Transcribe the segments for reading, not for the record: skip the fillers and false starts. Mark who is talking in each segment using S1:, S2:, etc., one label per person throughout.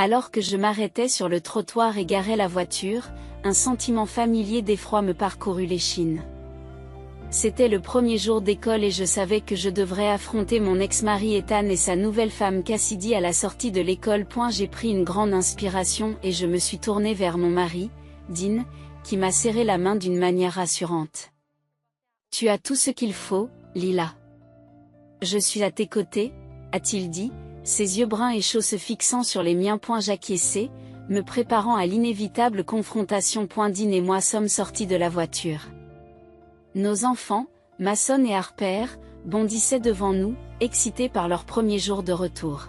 S1: Alors que je m'arrêtais sur le trottoir et garais la voiture, un sentiment familier d'effroi me parcourut l'échine. C'était le premier jour d'école et je savais que je devrais affronter mon ex-mari Ethan et sa nouvelle femme Cassidy à la sortie de l'école. J'ai pris une grande inspiration et je me suis tournée vers mon mari, Dean, qui m'a serré la main d'une manière rassurante. « Tu as tout ce qu'il faut, Lila. Je suis à tes côtés, » a-t-il dit, ses yeux bruns et chauds se fixant sur les miens. J'acquiesçai, me préparant à l'inévitable confrontation. Dean et moi sommes sortis de la voiture. Nos enfants, Mason et Harper, bondissaient devant nous, excités par leur premier jour de retour.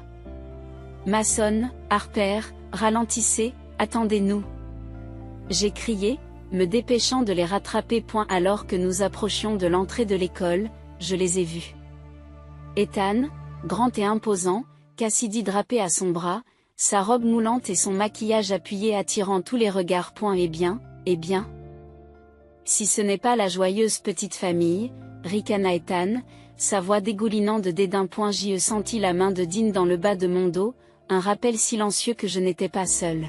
S1: Mason, Harper, ralentissez, attendez-nous. J'ai crié, me dépêchant de les rattraper. Alors que nous approchions de l'entrée de l'école, je les ai vus. Ethan, grand et imposant, Cassidy drapé à son bras, sa robe moulante et son maquillage appuyé attirant tous les regards. Eh bien, si ce n'est pas la joyeuse petite famille, ricana Ethan, sa voix dégoulinant de dédain. J'y sentis la main de Dean dans le bas de mon dos, un rappel silencieux que je n'étais pas seule.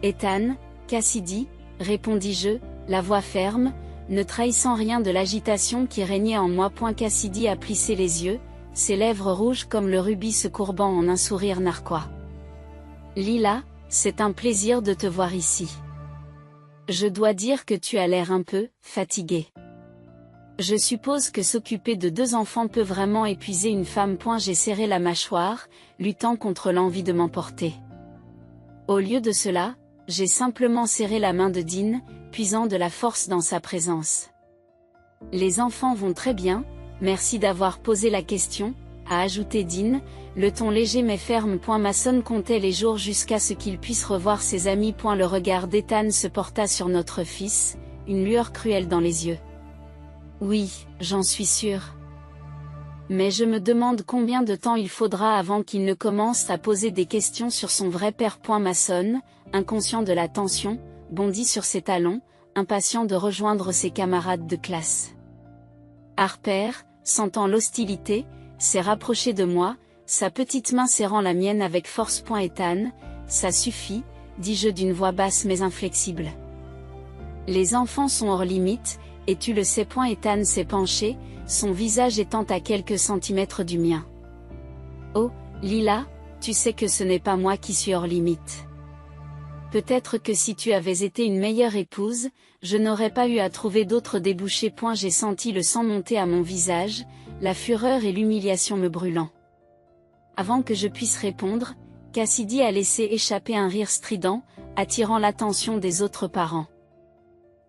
S1: Ethan, Cassidy, répondis-je, la voix ferme, ne trahissant rien de l'agitation qui régnait en moi. Cassidy a plissé les yeux, ses lèvres rouges comme le rubis se courbant en un sourire narquois. Lila, c'est un plaisir de te voir ici. Je dois dire que tu as l'air un peu fatiguée. Je suppose que s'occuper de 2 enfants peut vraiment épuiser une femme. J'ai serré la mâchoire, luttant contre l'envie de m'emporter. Au lieu de cela, j'ai simplement serré la main de Dean, puisant de la force dans sa présence. Les enfants vont très bien, merci d'avoir posé la question, a ajouté Dean, le ton léger mais ferme. Mason comptait les jours jusqu'à ce qu'il puisse revoir ses amis. Le regard d'Ethan se porta sur notre fils, une lueur cruelle dans les yeux. Oui, j'en suis sûre. Mais je me demande combien de temps il faudra avant qu'il ne commence à poser des questions sur son vrai père. Mason, inconscient de la tension, bondit sur ses talons, impatient de rejoindre ses camarades de classe. Harper, sentant l'hostilité, s'est rapproché de moi, sa petite main serrant la mienne avec force. Ethan, ça suffit, dis-je d'une voix basse mais inflexible. Les enfants sont hors limite, et tu le sais. Ethan s'est penché, son visage étant à quelques centimètres du mien. Oh, Lila, tu sais que ce n'est pas moi qui suis hors limite. Peut-être que si tu avais été une meilleure épouse, je n'aurais pas eu à trouver d'autres débouchés. J'ai senti le sang monter à mon visage, la fureur et l'humiliation me brûlant. Avant que je puisse répondre, Cassidy a laissé échapper un rire strident, attirant l'attention des autres parents.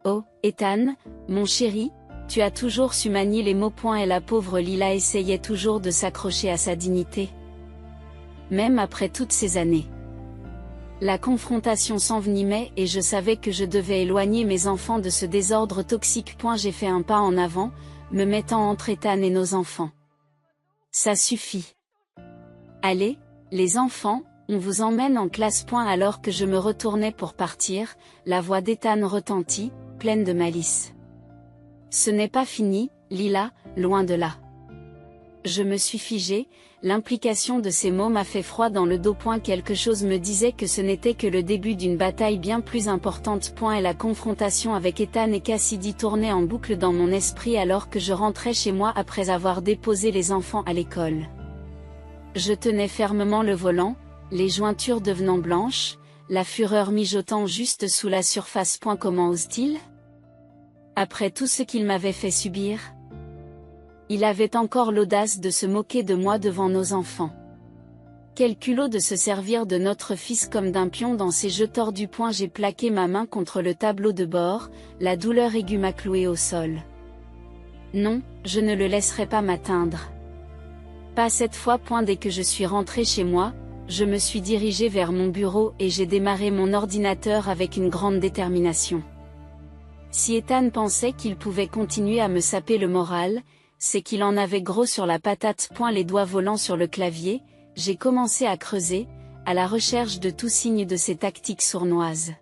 S1: Oh, Ethan, mon chéri, tu as toujours su manier les mots. Et la pauvre Lila essayait toujours de s'accrocher à sa dignité. Même après toutes ces années. La confrontation s'envenimait et je savais que je devais éloigner mes enfants de ce désordre toxique. J'ai fait un pas en avant, me mettant entre Ethan et nos enfants. Ça suffit. Allez, les enfants, on vous emmène en classe. Alors que je me retournais pour partir, la voix d'Ethan retentit, pleine de malice. Ce n'est pas fini, Lila, loin de là. Je me suis figée, l'implication de ces mots m'a fait froid dans le dos. Quelque chose me disait que ce n'était que le début d'une bataille bien plus importante. Et la confrontation avec Ethan et Cassidy tournait en boucle dans mon esprit alors que je rentrais chez moi après avoir déposé les enfants à l'école. Je tenais fermement le volant, les jointures devenant blanches, la fureur mijotant juste sous la surface. Comment ose-t-il ? Après tout ce qu'il m'avait fait subir ? Il avait encore l'audace de se moquer de moi devant nos enfants. Quel culot de se servir de notre fils comme d'un pion dans ses jeux tordus. J'ai plaqué ma main contre le tableau de bord, la douleur aiguë m'a cloué au sol. Non, je ne le laisserai pas m'atteindre. Pas cette fois. Dès que je suis rentrée chez moi, je me suis dirigée vers mon bureau et j'ai démarré mon ordinateur avec une grande détermination. Si Ethan pensait qu'il pouvait continuer à me saper le moral, c'est qu'il en avait gros sur la patate. Les doigts volant sur le clavier, j'ai commencé à creuser, à la recherche de tout signe de ces tactiques sournoises.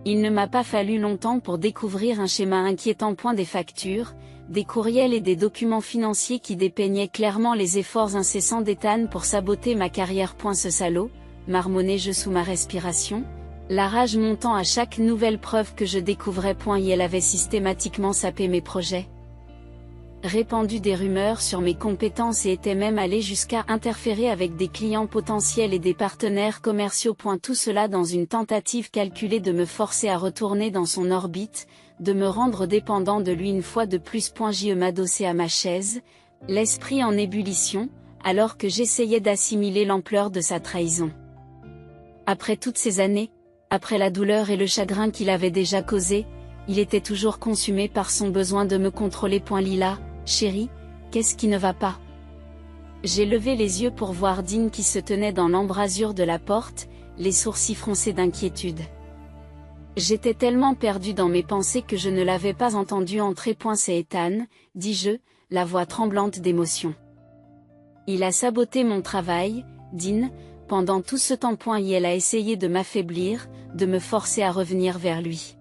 S1: Il ne m'a pas fallu longtemps pour découvrir un schéma inquiétant. Des factures, des courriels et des documents financiers qui dépeignaient clairement les efforts incessants d'Ethan pour saboter ma carrière. Ce salaud, marmonnai-je sous ma respiration, la rage montant à chaque nouvelle preuve que je découvrais. Et elle avait systématiquement sapé mes projets, répandu des rumeurs sur mes compétences et était même allée jusqu'à interférer avec des clients potentiels et des partenaires commerciaux. Tout cela dans une tentative calculée de me forcer à retourner dans son orbite, de me rendre dépendant de lui une fois de plus. Je m'adossais à ma chaise, l'esprit en ébullition, alors que j'essayais d'assimiler l'ampleur de sa trahison. Après toutes ces années, après la douleur et le chagrin qu'il avait déjà causé, il était toujours consumé par son besoin de me contrôler. Lila, chérie, qu'est-ce qui ne va pas? J'ai levé les yeux pour voir Dean qui se tenait dans l'embrasure de la porte, les sourcils froncés d'inquiétude. J'étais tellement perdu dans mes pensées que je ne l'avais pas entendu entrer. C'est Ethan, dis-je, la voix tremblante d'émotion. Il a saboté mon travail, Dean, pendant tout ce temps. Elle a essayé de m'affaiblir, de me forcer à revenir vers lui.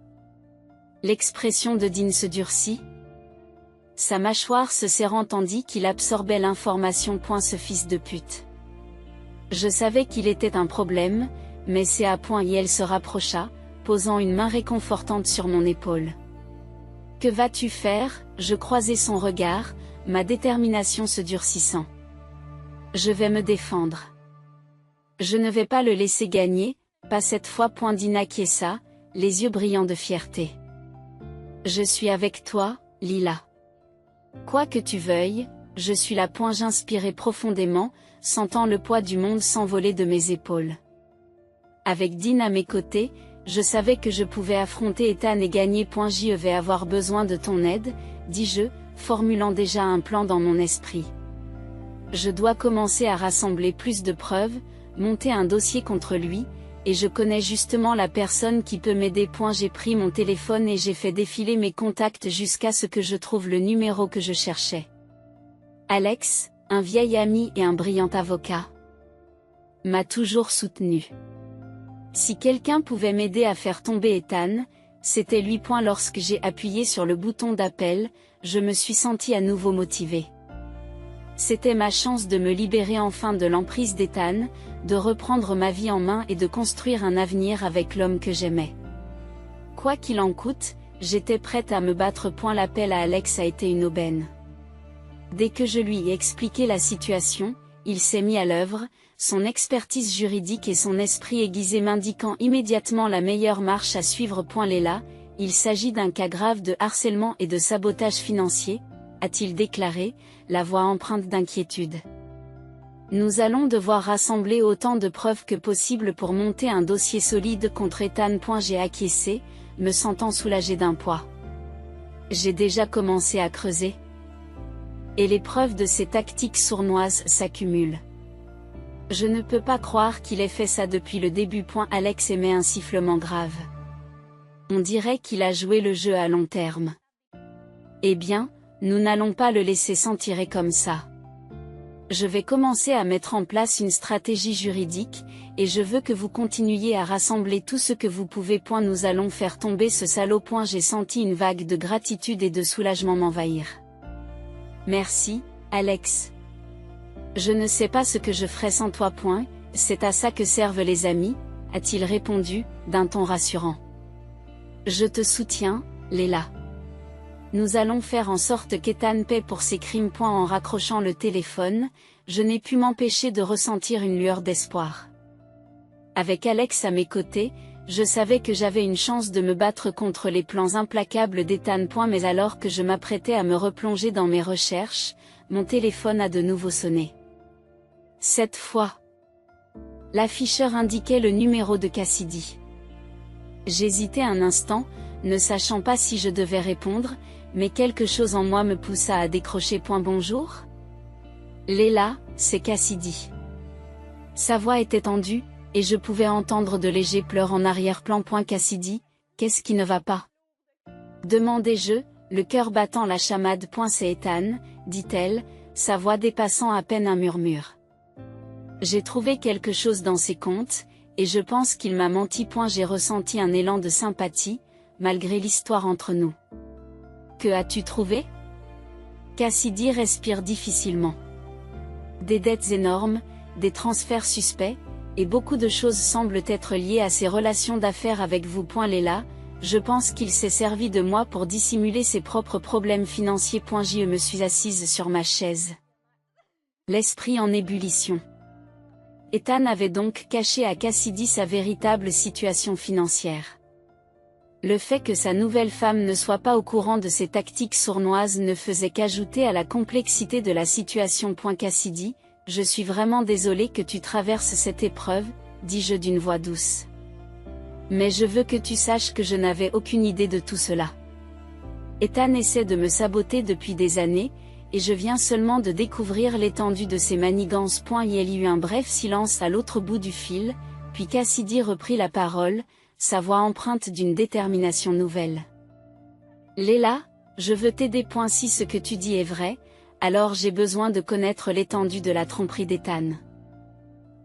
S1: L'expression de Dean se durcit, sa mâchoire se serrant tandis qu'il absorbait l'information. Ce fils de pute. Je savais qu'il était un problème, mais c'est à point. Elle se rapprocha, posant une main réconfortante sur mon épaule. Que vas-tu faire? Je croisai son regard, ma détermination se durcissant. Je vais me défendre. Je ne vais pas le laisser gagner, pas cette fois. Dean acquiesça, les yeux brillants de fierté. Je suis avec toi, Lila. Quoi que tu veuilles, je suis là. J'inspirai profondément, sentant le poids du monde s'envoler de mes épaules. Avec Dean à mes côtés, je savais que je pouvais affronter Ethan et gagner. Je vais avoir besoin de ton aide, dis-je, formulant déjà un plan dans mon esprit. Je dois commencer à rassembler plus de preuves, monter un dossier contre lui, et je connais justement la personne qui peut m'aider. J'ai pris mon téléphone et j'ai fait défiler mes contacts jusqu'à ce que je trouve le numéro que je cherchais. Alex, un vieil ami et un brillant avocat, m'a toujours soutenu. Si quelqu'un pouvait m'aider à faire tomber Ethan, c'était lui. Lorsque j'ai appuyé sur le bouton d'appel, je me suis senti à nouveau motivé. C'était ma chance de me libérer enfin de l'emprise d'Ethan, de reprendre ma vie en main et de construire un avenir avec l'homme que j'aimais. Quoi qu'il en coûte, j'étais prête à me battre. L'appel à Alex a été une aubaine. Dès que je lui ai expliqué la situation, il s'est mis à l'œuvre, son expertise juridique et son esprit aiguisé m'indiquant immédiatement la meilleure marche à suivre. Léla, il s'agit d'un cas grave de harcèlement et de sabotage financier, a-t-il déclaré, la voix empreinte d'inquiétude. Nous allons devoir rassembler autant de preuves que possible pour monter un dossier solide contre Ethan. J'ai acquiescé, me sentant soulagé d'un poids. J'ai déjà commencé à creuser. Et les preuves de ces tactiques sournoises s'accumulent. Je ne peux pas croire qu'il ait fait ça depuis le début. Alex émet un sifflement grave. On dirait qu'il a joué le jeu à long terme. Eh bien, nous n'allons pas le laisser s'en tirer comme ça. Je vais commencer à mettre en place une stratégie juridique, et je veux que vous continuiez à rassembler tout ce que vous pouvez. Nous allons faire tomber ce salaud. J'ai senti une vague de gratitude et de soulagement m'envahir. Merci, Alex. Je ne sais pas ce que je ferais sans toi. C'est à ça que servent les amis, a-t-il répondu, d'un ton rassurant. Je te soutiens, Léla. Nous allons faire en sorte qu'Ethan paie pour ses crimes. En raccrochant le téléphone, je n'ai pu m'empêcher de ressentir une lueur d'espoir. Avec Alex à mes côtés, je savais que j'avais une chance de me battre contre les plans implacables d'Ethan. Mais alors que je m'apprêtais à me replonger dans mes recherches, mon téléphone a de nouveau sonné. Cette fois, l'afficheur indiquait le numéro de Cassidy. J'hésitais un instant, ne sachant pas si je devais répondre, mais quelque chose en moi me poussa à décrocher. Bonjour. Léla, c'est Cassidy. Sa voix était tendue, et je pouvais entendre de légers pleurs en arrière-plan. Cassidy, qu'est-ce qui ne va pas? Demandai-je, le cœur battant la chamade. C'est Ethan, dit-elle, sa voix dépassant à peine un murmure. J'ai trouvé quelque chose dans ses comptes, et je pense qu'il m'a menti. J'ai ressenti un élan de sympathie, malgré l'histoire entre nous. Que as-tu trouvé? Cassidy respire difficilement. Des dettes énormes, des transferts suspects, et beaucoup de choses semblent être liées à ses relations d'affaires avec vous. Léla, je pense qu'il s'est servi de moi pour dissimuler ses propres problèmes financiers. Je me suis assise sur ma chaise, l'esprit en ébullition. Ethan avait donc caché à Cassidy sa véritable situation financière. Le fait que sa nouvelle femme ne soit pas au courant de ses tactiques sournoises ne faisait qu'ajouter à la complexité de la situation. Cassidy, je suis vraiment désolé que tu traverses cette épreuve, dis-je d'une voix douce. Mais je veux que tu saches que je n'avais aucune idée de tout cela. Ethan essaie de me saboter depuis des années, et je viens seulement de découvrir l'étendue de ses manigances. Il y eut un bref silence à l'autre bout du fil, puis Cassidy reprit la parole, sa voix empreinte d'une détermination nouvelle. Léla, je veux t'aider. Si ce que tu dis est vrai, alors j'ai besoin de connaître l'étendue de la tromperie d'Ethan.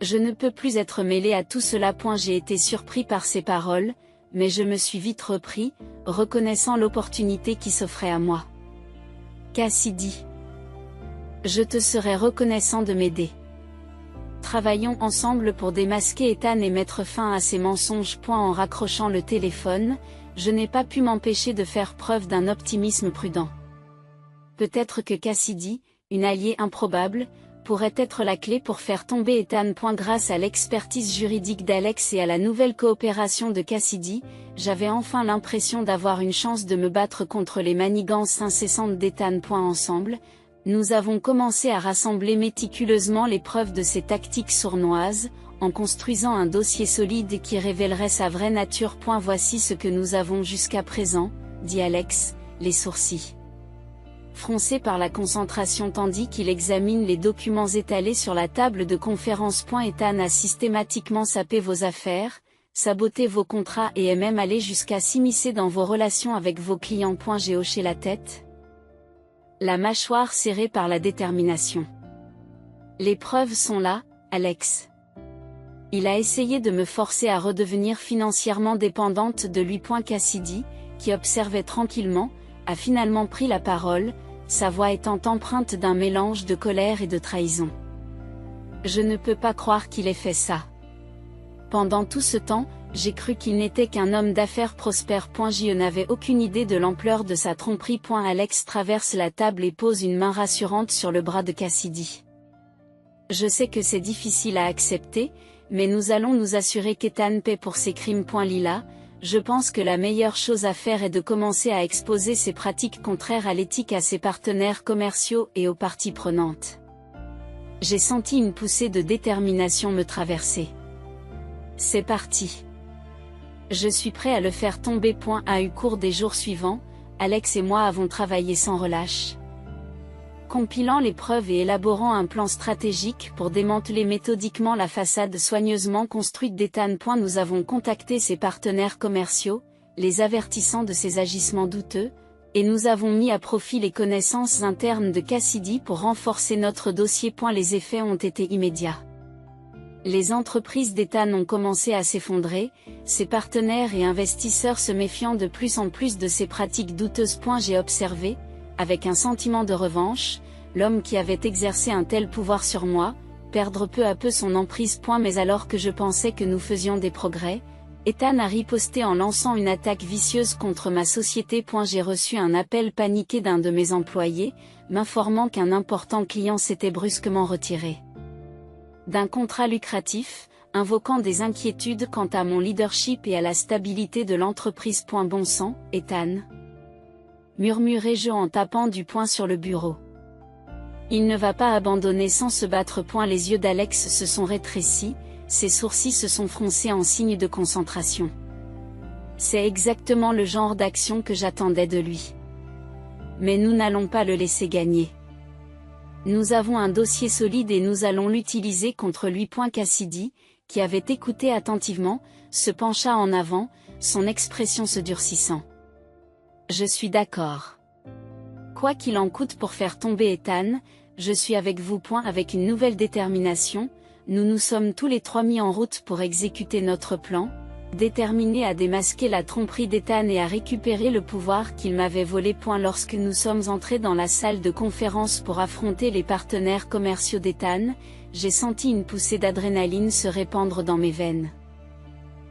S1: Je ne peux plus être mêlé à tout cela. J'ai été surpris par ses paroles, mais je me suis vite repris, reconnaissant l'opportunité qui s'offrait à moi. Cassidy, je te serais reconnaissant de m'aider. Travaillons ensemble pour démasquer Ethan et mettre fin à ses mensonges. En raccrochant le téléphone, je n'ai pas pu m'empêcher de faire preuve d'un optimisme prudent. Peut-être que Cassidy, une alliée improbable, pourrait être la clé pour faire tomber Ethan. Grâce à l'expertise juridique d'Alex et à la nouvelle coopération de Cassidy, j'avais enfin l'impression d'avoir une chance de me battre contre les manigances incessantes d'Ethan. Ensemble, nous avons commencé à rassembler méticuleusement les preuves de ses tactiques sournoises, en construisant un dossier solide qui révélerait sa vraie nature. Voici ce que nous avons jusqu'à présent, dit Alex, les sourcils froncés par la concentration tandis qu'il examine les documents étalés sur la table de conférence. Ethan a systématiquement sapé vos affaires, saboté vos contrats et est même allé jusqu'à s'immiscer dans vos relations avec vos clients. J'ai hoché la tête, la mâchoire serrée par la détermination. Les preuves sont là, Alex. Il a essayé de me forcer à redevenir financièrement dépendante de lui. Cassidy, qui observait tranquillement, a finalement pris la parole, sa voix étant empreinte d'un mélange de colère et de trahison. Je ne peux pas croire qu'il ait fait ça. Pendant tout ce temps, j'ai cru qu'il n'était qu'un homme d'affaires prospère. Je n'avais aucune idée de l'ampleur de sa tromperie. Alex traverse la table et pose une main rassurante sur le bras de Cassidy. Je sais que c'est difficile à accepter, mais nous allons nous assurer qu'Ethan paie pour ses crimes. Lila, je pense que la meilleure chose à faire est de commencer à exposer ses pratiques contraires à l'éthique à ses partenaires commerciaux et aux parties prenantes. J'ai senti une poussée de détermination me traverser. C'est parti. Je suis prêt à le faire tomber. Au cours des jours suivants, Alex et moi avons travaillé sans relâche, compilant les preuves et élaborant un plan stratégique pour démanteler méthodiquement la façade soigneusement construite d'Ethan. Nous avons contacté ses partenaires commerciaux, les avertissant de ses agissements douteux, et nous avons mis à profit les connaissances internes de Cassidy pour renforcer notre dossier. Les effets ont été immédiats. Les entreprises d'Ethan ont commencé à s'effondrer, ses partenaires et investisseurs se méfiant de plus en plus de ses pratiques douteuses. J'ai observé, avec un sentiment de revanche, l'homme qui avait exercé un tel pouvoir sur moi, perdre peu à peu son emprise. Mais alors que je pensais que nous faisions des progrès, Ethan a riposté en lançant une attaque vicieuse contre ma société. J'ai reçu un appel paniqué d'un de mes employés, m'informant qu'un important client s'était brusquement retiré d'un contrat lucratif, invoquant des inquiétudes quant à mon leadership et à la stabilité de l'entreprise. Bon sang, Ethan, murmurai-je en tapant du poing sur le bureau. Il ne va pas abandonner sans se battre. Les yeux d'Alex se sont rétrécis, ses sourcils se sont froncés en signe de concentration. C'est exactement le genre d'action que j'attendais de lui. Mais nous n'allons pas le laisser gagner. Nous avons un dossier solide et nous allons l'utiliser contre lui. Cassidy, qui avait écouté attentivement, se pencha en avant, son expression se durcissant. Je suis d'accord. Quoi qu'il en coûte pour faire tomber Ethan, je suis avec vous. Avec une nouvelle détermination, nous nous sommes tous les trois mis en route pour exécuter notre plan, déterminés à démasquer la tromperie d'Ethan et à récupérer le pouvoir qu'il m'avait volé. Lorsque nous sommes entrés dans la salle de conférence pour affronter les partenaires commerciaux d'Ethan, j'ai senti une poussée d'adrénaline se répandre dans mes veines.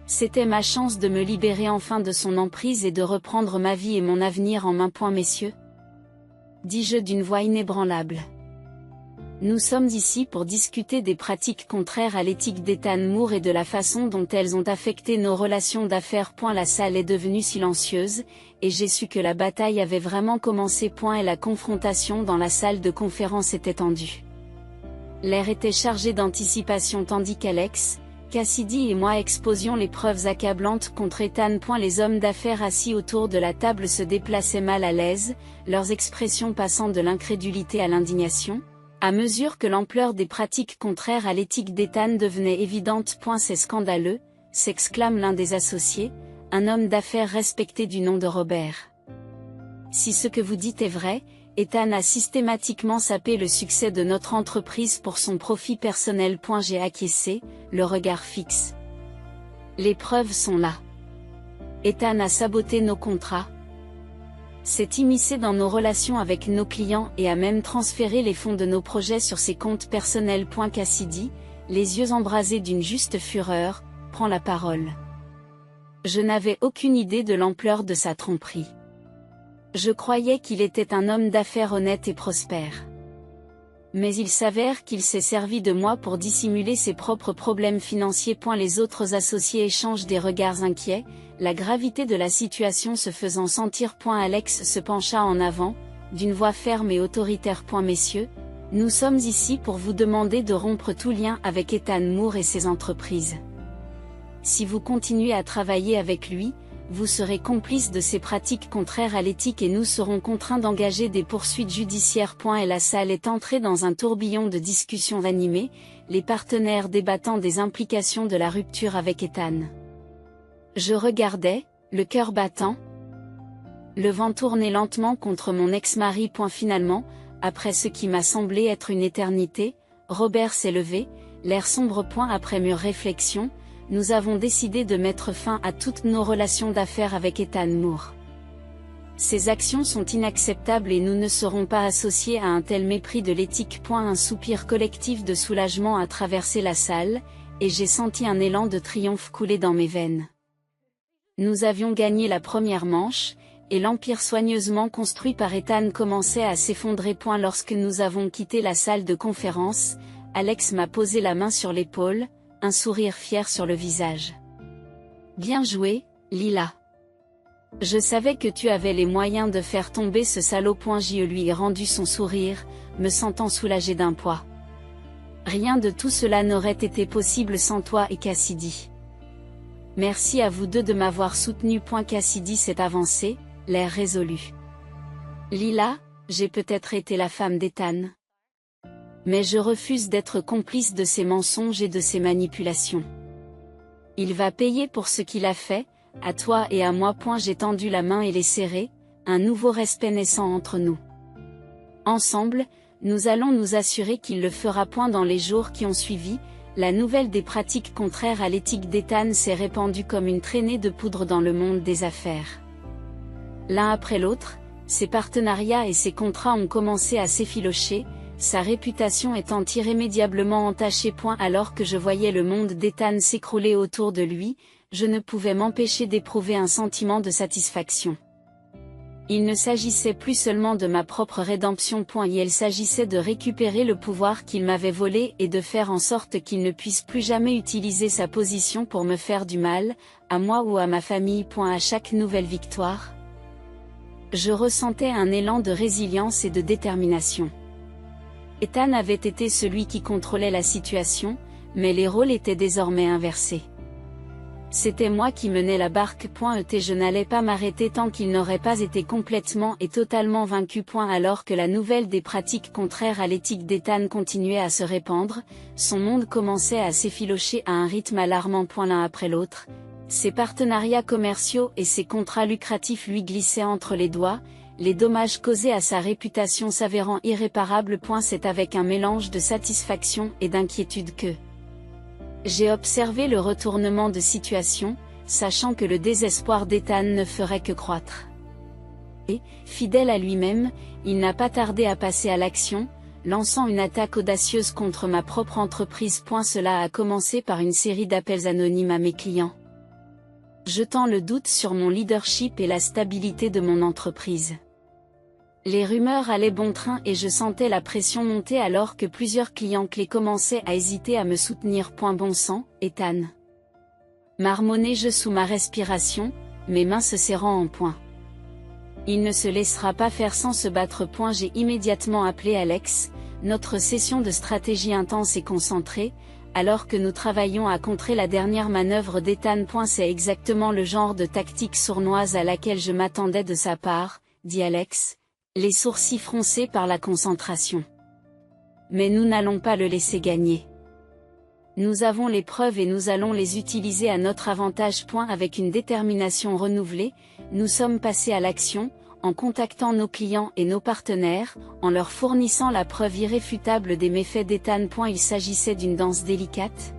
S1: C'était ma chance de me libérer enfin de son emprise et de reprendre ma vie et mon avenir en main. Messieurs, dis-je d'une voix inébranlable. Nous sommes ici pour discuter des pratiques contraires à l'éthique d'Ethan Moore et de la façon dont elles ont affecté nos relations d'affaires. La salle est devenue silencieuse, et j'ai su que la bataille avait vraiment commencé. Et la confrontation dans la salle de conférence était tendue. L'air était chargé d'anticipation tandis qu'Alex, Cassidy et moi exposions les preuves accablantes contre Ethan. Les hommes d'affaires assis autour de la table se déplaçaient mal à l'aise, leurs expressions passant de l'incrédulité à l'indignation, à mesure que l'ampleur des pratiques contraires à l'éthique d'Ethan devenait évidente. C'est scandaleux, s'exclame l'un des associés, un homme d'affaires respecté du nom de Robert. Si ce que vous dites est vrai, Ethan a systématiquement sapé le succès de notre entreprise pour son profit personnel. J'ai acquiescé, le regard fixe. Les preuves sont là. Ethan a saboté nos contrats, s'est immiscé dans nos relations avec nos clients et a même transféré les fonds de nos projets sur ses comptes personnels. Cassidy, les yeux embrasés d'une juste fureur, prend la parole. Je n'avais aucune idée de l'ampleur de sa tromperie. Je croyais qu'il était un homme d'affaires honnête et prospère. Mais il s'avère qu'il s'est servi de moi pour dissimuler ses propres problèmes financiers. Les autres associés échangent des regards inquiets, la gravité de la situation se faisant sentir. Alex se pencha en avant, d'une voix ferme et autoritaire. Messieurs, nous sommes ici pour vous demander de rompre tout lien avec Ethan Moore et ses entreprises. Si vous continuez à travailler avec lui, vous serez complice de ces pratiques contraires à l'éthique et nous serons contraints d'engager des poursuites judiciaires. Et la salle est entrée dans un tourbillon de discussions animées, les partenaires débattant des implications de la rupture avec Ethan. Je regardais, le cœur battant, le vent tournait lentement contre mon ex-mari. Finalement, après ce qui m'a semblé être une éternité, Robert s'est levé, l'air sombre. Après mûre réflexion, nous avons décidé de mettre fin à toutes nos relations d'affaires avec Ethan Moore. Ces actions sont inacceptables et nous ne serons pas associés à un tel mépris de l'éthique. Un soupir collectif de soulagement a traversé la salle, et j'ai senti un élan de triomphe couler dans mes veines. Nous avions gagné la première manche, et l'empire soigneusement construit par Ethan commençait à s'effondrer. Lorsque nous avons quitté la salle de conférence, Alex m'a posé la main sur l'épaule, un sourire fier sur le visage. Bien joué, Lila. Je savais que tu avais les moyens de faire tomber ce salaud. Je lui ai rendu son sourire, me sentant soulagé d'un poids. Rien de tout cela n'aurait été possible sans toi et Cassidy. Merci à vous deux de m'avoir soutenu. Cassidy s'est avancé, l'air résolu. Lila, j'ai peut-être été la femme d'Ethan. Mais je refuse d'être complice de ses mensonges et de ses manipulations. Il va payer pour ce qu'il a fait, à toi et à moi. J'ai tendu la main et les serré, un nouveau respect naissant entre nous. Ensemble, nous allons nous assurer qu'il le fera. Dans les jours qui ont suivi, la nouvelle des pratiques contraires à l'éthique d'Ethan s'est répandue comme une traînée de poudre dans le monde des affaires. L'un après l'autre, ses partenariats et ses contrats ont commencé à s'effilocher, sa réputation étant irrémédiablement entachée. Alors que je voyais le monde d'Ethan s'écrouler autour de lui, je ne pouvais m'empêcher d'éprouver un sentiment de satisfaction. Il ne s'agissait plus seulement de ma propre rédemption. Il s'agissait de récupérer le pouvoir qu'il m'avait volé et de faire en sorte qu'il ne puisse plus jamais utiliser sa position pour me faire du mal, à moi ou à ma famille. À chaque nouvelle victoire, je ressentais un élan de résilience et de détermination. Ethan avait été celui qui contrôlait la situation, mais les rôles étaient désormais inversés. C'était moi qui menais la barque. Je n'allais pas m'arrêter tant qu'il n'aurait pas été complètement et totalement vaincu. Alors que la nouvelle des pratiques contraires à l'éthique d'Ethan continuait à se répandre, son monde commençait à s'effilocher à un rythme alarmant. L'un après l'autre, ses partenariats commerciaux et ses contrats lucratifs lui glissaient entre les doigts, les dommages causés à sa réputation s'avérant irréparables. C'est avec un mélange de satisfaction et d'inquiétude que j'ai observé le retournement de situation, sachant que le désespoir d'Ethan ne ferait que croître. Et, fidèle à lui-même, il n'a pas tardé à passer à l'action, lançant une attaque audacieuse contre ma propre entreprise. Cela a commencé par une série d'appels anonymes à mes clients, jetant le doute sur mon leadership et la stabilité de mon entreprise. Les rumeurs allaient bon train et je sentais la pression monter alors que plusieurs clients clés commençaient à hésiter à me soutenir. Bon sang, Ethan, marmonnai-je sous ma respiration, mes mains se serrant en point. Il ne se laissera pas faire sans se battre. J'ai immédiatement appelé Alex, notre session de stratégie intense et concentrée, alors que nous travaillons à contrer la dernière manœuvre d'Ethan. C'est exactement le genre de tactique sournoise à laquelle je m'attendais de sa part, dit Alex, les sourcils froncés par la concentration. Mais nous n'allons pas le laisser gagner. Nous avons les preuves et nous allons les utiliser à notre avantage. Avec une détermination renouvelée, nous sommes passés à l'action, en contactant nos clients et nos partenaires, en leur fournissant la preuve irréfutable des méfaits d'Ethan. Il s'agissait d'une danse délicate,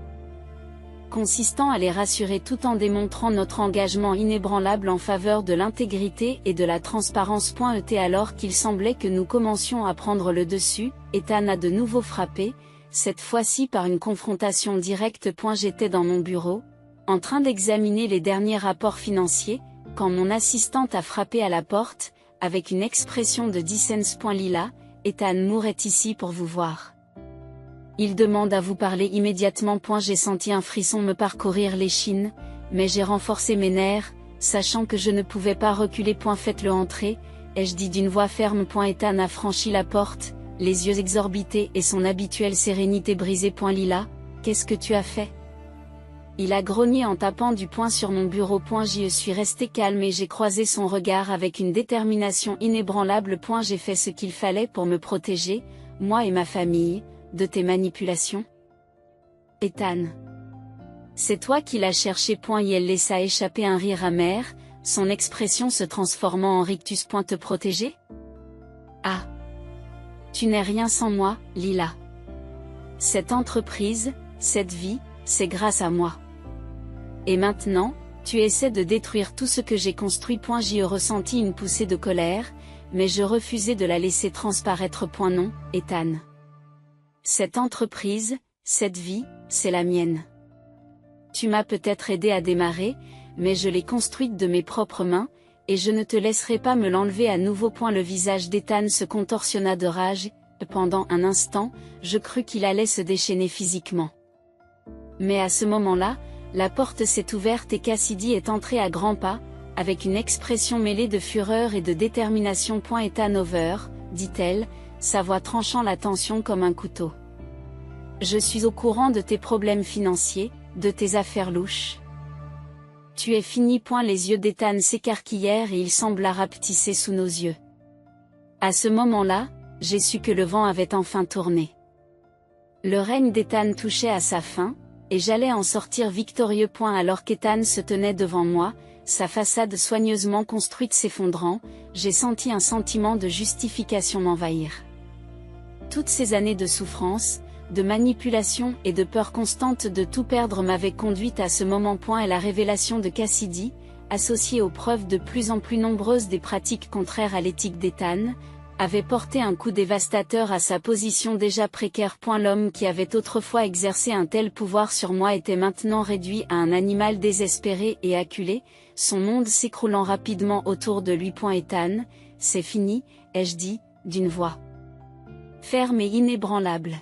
S1: consistant à les rassurer tout en démontrant notre engagement inébranlable en faveur de l'intégrité et de la transparence. Alors qu'il semblait que nous commencions à prendre le dessus, Ethan a de nouveau frappé, cette fois-ci par une confrontation directe. J'étais dans mon bureau, en train d'examiner les derniers rapports financiers, quand mon assistante a frappé à la porte, avec une expression de dissens. Lila, Ethan Moore est ici pour vous voir. Il demande à vous parler immédiatement. J'ai senti un frisson me parcourir l'échine, mais j'ai renforcé mes nerfs, sachant que je ne pouvais pas reculer. Faites-le entrer, ai-je dit d'une voix ferme. Ethan a franchi la porte, les yeux exorbités et son habituelle sérénité brisée. Lila, qu'est-ce que tu as fait? Il a grogné en tapant du poing sur mon bureau. J'y suis resté calme et j'ai croisé son regard avec une détermination inébranlable. J'ai fait ce qu'il fallait pour me protéger, moi et ma famille, de tes manipulations. Ethan, c'est toi qui l'as cherché. Il laissa échapper un rire amer, son expression se transformant en rictus. Te protéger? Ah, tu n'es rien sans moi, Lila. Cette entreprise, cette vie, c'est grâce à moi. Et maintenant, tu essaies de détruire tout ce que j'ai construit. J'y ressenti une poussée de colère, mais je refusais de la laisser transparaître. Non, Ethan. Cette entreprise, cette vie, c'est la mienne. Tu m'as peut-être aidé à démarrer, mais je l'ai construite de mes propres mains, et je ne te laisserai pas me l'enlever à nouveau. Le visage d'Ethan se contorsionna de rage, et pendant un instant, je crus qu'il allait se déchaîner physiquement. Mais à ce moment-là, la porte s'est ouverte et Cassidy est entrée à grands pas, avec une expression mêlée de fureur et de détermination. Ethan over, dit-elle, sa voix tranchant la tension comme un couteau. Je suis au courant de tes problèmes financiers, de tes affaires louches. Tu es fini. Les yeux d'Ethan s'écarquillèrent et il sembla rapetisser sous nos yeux. À ce moment-là, j'ai su que le vent avait enfin tourné. Le règne d'Ethan touchait à sa fin, et j'allais en sortir victorieux. Alors qu'Ethan se tenait devant moi, sa façade soigneusement construite s'effondrant, j'ai senti un sentiment de justification m'envahir. Toutes ces années de souffrance, de manipulation et de peur constante de tout perdre m'avaient conduite à ce moment. Et la révélation de Cassidy, associée aux preuves de plus en plus nombreuses des pratiques contraires à l'éthique d'Ethan, avait porté un coup dévastateur à sa position déjà précaire. L'homme qui avait autrefois exercé un tel pouvoir sur moi était maintenant réduit à un animal désespéré et acculé, son monde s'écroulant rapidement autour de lui. Ethan, c'est fini, ai-je dit, d'une voix ferme et inébranlable.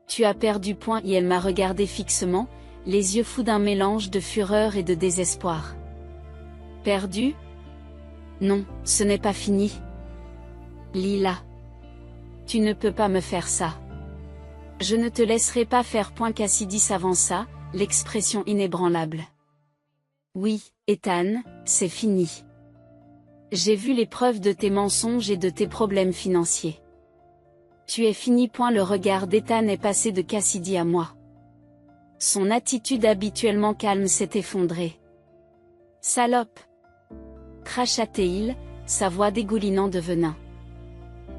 S1: Tu as perdu. Et elle m'a regardé fixement, les yeux fous d'un mélange de fureur et de désespoir. Perdu? Non, ce n'est pas fini. Lila, tu ne peux pas me faire ça. Je ne te laisserai pas faire. Cassidy s'avança, l'expression inébranlable. Oui, Ethan, c'est fini. J'ai vu les preuves de tes mensonges et de tes problèmes financiers. Tu es fini. Le regard d'Ethan est passé de Cassidy à moi. Son attitude habituellement calme s'est effondrée. Salope! Cracha-t-il, sa voix dégoulinant de venin.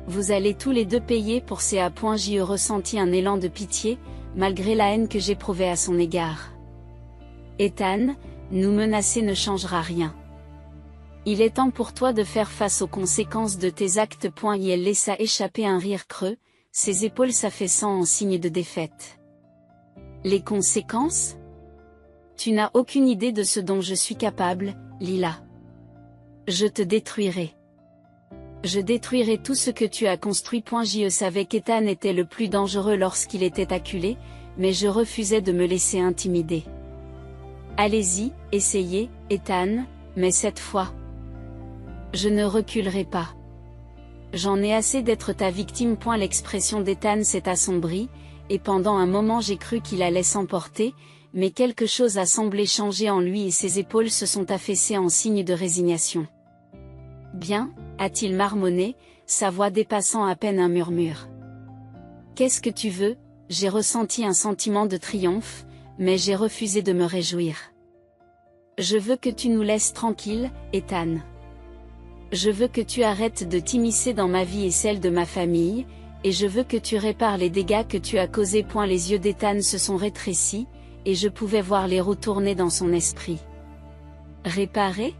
S1: Vous allez tous les deux payer pour ces à. J'y ressentis un élan de pitié, malgré la haine que j'éprouvais à son égard. Ethan, nous menacer ne changera rien. Il est temps pour toi de faire face aux conséquences de tes actes. Et elle laissa échapper un rire creux, ses épaules s'affaissant en signe de défaite. Les conséquences? Tu n'as aucune idée de ce dont je suis capable, Lila. Je te détruirai. Je détruirai tout ce que tu as construit. Je savais qu'Ethan était le plus dangereux lorsqu'il était acculé, mais je refusais de me laisser intimider. Allez-y, essayez, Ethan, mais cette fois, je ne reculerai pas. J'en ai assez d'être ta victime. L'expression d'Ethan s'est assombrie, et pendant un moment j'ai cru qu'il allait s'emporter, mais quelque chose a semblé changer en lui et ses épaules se sont affaissées en signe de résignation. Bien, a-t-il marmonné, sa voix dépassant à peine un murmure. Qu'est-ce que tu veux? J'ai ressenti un sentiment de triomphe, mais j'ai refusé de me réjouir. Je veux que tu nous laisses tranquilles, Ethan. Je veux que tu arrêtes de t'immiscer dans ma vie et celle de ma famille, et je veux que tu répares les dégâts que tu as causés. Les yeux d'Ethan se sont rétrécis, et je pouvais voir les roues tourner dans son esprit. Réparer?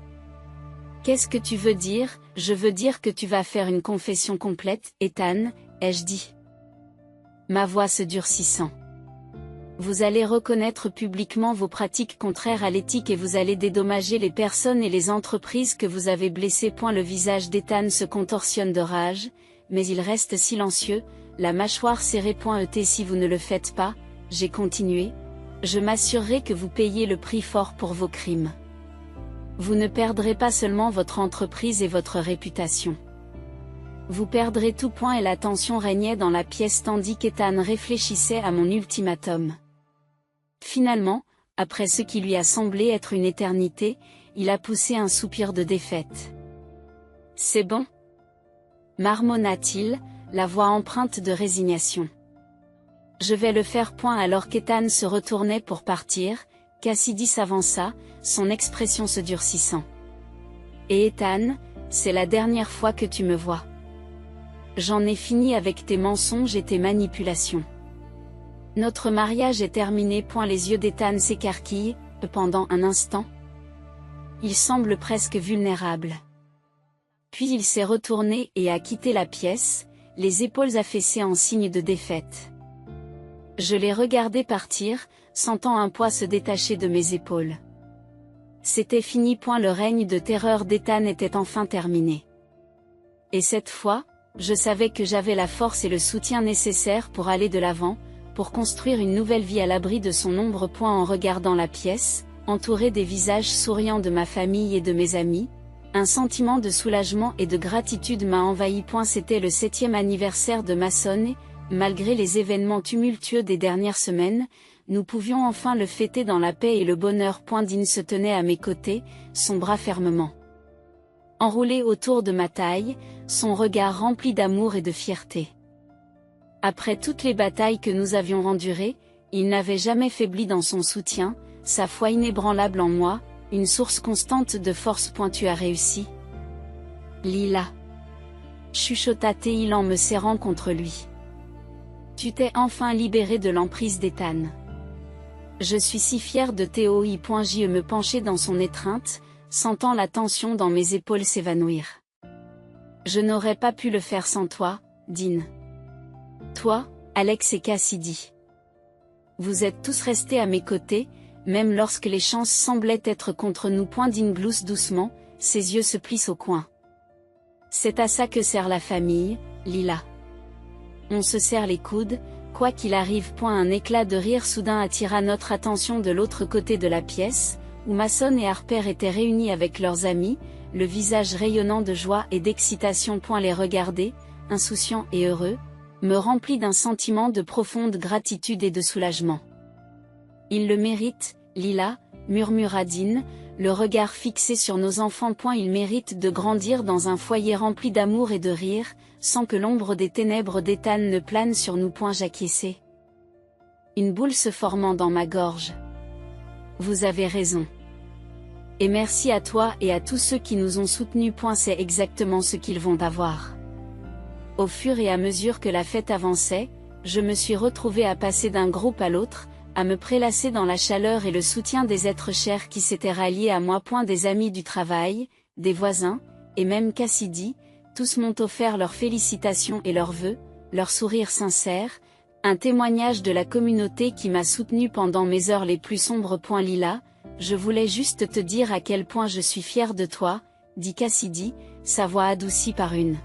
S1: Qu'est-ce que tu veux dire? Je veux dire que tu vas faire une confession complète, Ethan, ai-je dit. Ma voix se durcissant. Vous allez reconnaître publiquement vos pratiques contraires à l'éthique et vous allez dédommager les personnes et les entreprises que vous avez blessées. Le visage d'Ethan se contorsionne de rage, mais il reste silencieux, la mâchoire serrée. Et si vous ne le faites pas, j'ai continué, je m'assurerai que vous payez le prix fort pour vos crimes. Vous ne perdrez pas seulement votre entreprise et votre réputation. Vous perdrez tout. Et la tension régnait dans la pièce tandis qu'Ethan réfléchissait à mon ultimatum. Finalement, après ce qui lui a semblé être une éternité, il a poussé un soupir de défaite. C'est bon? Marmonna-t-il, la voix empreinte de résignation. Je vais le faire. Alors qu'Ethan se retournait pour partir, Cassidy s'avança, son expression se durcissant. Et Ethan, c'est la dernière fois que tu me vois. J'en ai fini avec tes mensonges et tes manipulations. Notre mariage est terminé. Les yeux d'Ethan s'écarquillent, pendant un instant. Il semble presque vulnérable. Puis il s'est retourné et a quitté la pièce, les épaules affaissées en signe de défaite. Je l'ai regardé partir, sentant un poids se détacher de mes épaules. C'était fini. Le règne de terreur d'Ethan était enfin terminé. Et cette fois, je savais que j'avais la force et le soutien nécessaires pour aller de l'avant, pour construire une nouvelle vie à l'abri de son ombre. En regardant la pièce, entourée des visages souriants de ma famille et de mes amis, un sentiment de soulagement et de gratitude m'a envahi. C'était le 7e anniversaire de Mason et, malgré les événements tumultueux des dernières semaines, nous pouvions enfin le fêter dans la paix et le bonheur. Dean se tenait à mes côtés, son bras fermement enroulé autour de ma taille, son regard rempli d'amour et de fierté. Après toutes les batailles que nous avions endurées, il n'avait jamais faibli dans son soutien, sa foi inébranlable en moi, une source constante de force. Tu as réussi. Lila. Chuchota-t-il en me serrant contre lui. Tu t'es enfin libéré de l'emprise d'Ethan. Je suis si fière de Théo. Je me penchai dans son étreinte, sentant la tension dans mes épaules s'évanouir. Je n'aurais pas pu le faire sans toi, Dean. Toi, Alex et Cassidy. Vous êtes tous restés à mes côtés, même lorsque les chances semblaient être contre nous. Dean glousse doucement, ses yeux se plissent au coin. C'est à ça que sert la famille, Lila. On se serre les coudes, quoi qu'il arrive. Un éclat de rire soudain attira notre attention de l'autre côté de la pièce, où Mason et Harper étaient réunis avec leurs amis, le visage rayonnant de joie et d'excitation. Les regarder, insouciants et heureux, me remplit d'un sentiment de profonde gratitude et de soulagement. Il le mérite, Lila, murmura Dean, le regard fixé sur nos enfants. Ils méritent de grandir dans un foyer rempli d'amour et de rire, sans que l'ombre des ténèbres d'Ethan ne plane sur nous. J'acquiesçai. Une boule se formant dans ma gorge. Vous avez raison. Et merci à toi et à tous ceux qui nous ont soutenus. C'est exactement ce qu'ils vont avoir. Au fur et à mesure que la fête avançait, je me suis retrouvée à passer d'un groupe à l'autre, à me prélasser dans la chaleur et le soutien des êtres chers qui s'étaient ralliés à moi. Des amis du travail, des voisins, et même Cassidy, tous m'ont offert leurs félicitations et leurs vœux, leur sourire sincère, un témoignage de la communauté qui m'a soutenu pendant mes heures les plus sombres. Lila, je voulais juste te dire à quel point je suis fière de toi, dit Cassidy, sa voix adoucie par une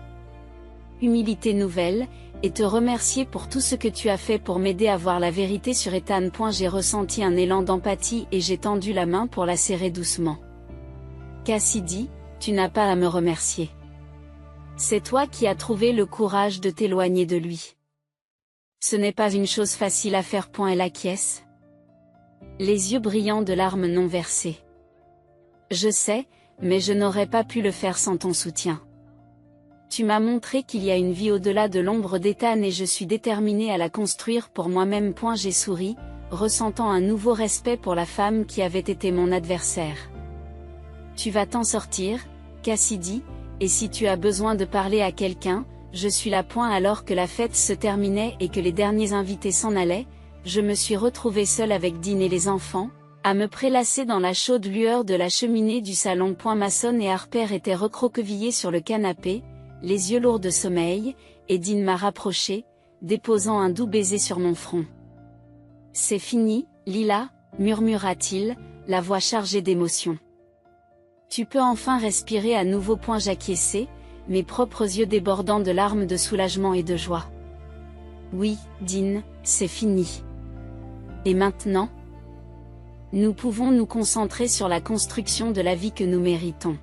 S1: humilité nouvelle, et te remercier pour tout ce que tu as fait pour m'aider à voir la vérité sur Ethan. J'ai ressenti un élan d'empathie et j'ai tendu la main pour la serrer doucement. Cassidy, tu n'as pas à me remercier. C'est toi qui as trouvé le courage de t'éloigner de lui. Ce n'est pas une chose facile à faire. Elle acquiesce, les yeux brillants de larmes non versées. Je sais, mais je n'aurais pas pu le faire sans ton soutien. Tu m'as montré qu'il y a une vie au-delà de l'ombre d'Ethan et je suis déterminée à la construire pour moi-même. J'ai souri, ressentant un nouveau respect pour la femme qui avait été mon adversaire. Tu vas t'en sortir, Cassidy, et si tu as besoin de parler à quelqu'un, je suis là. Alors que la fête se terminait et que les derniers invités s'en allaient, je me suis retrouvée seule avec Dean et les enfants, à me prélasser dans la chaude lueur de la cheminée du salon. Mason et Harper étaient recroquevillés sur le canapé, les yeux lourds de sommeil, et Dean m'a rapproché, déposant un doux baiser sur mon front. C'est fini, Lila, murmura-t-il, la voix chargée d'émotion. Tu peux enfin respirer à nouveau. J'acquiesçai, mes propres yeux débordant de larmes de soulagement et de joie. Oui, Dean, c'est fini. Et maintenant? Nous pouvons nous concentrer sur la construction de la vie que nous méritons.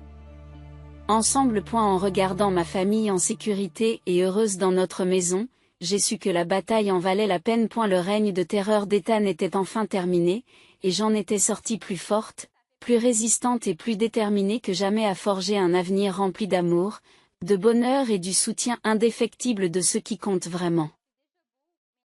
S1: Ensemble. En regardant ma famille en sécurité et heureuse dans notre maison, j'ai su que la bataille en valait la peine. Le règne de terreur d'Ethan était enfin terminé, et j'en étais sortie plus forte, plus résistante et plus déterminée que jamais à forger un avenir rempli d'amour, de bonheur et du soutien indéfectible de ceux qui comptent vraiment.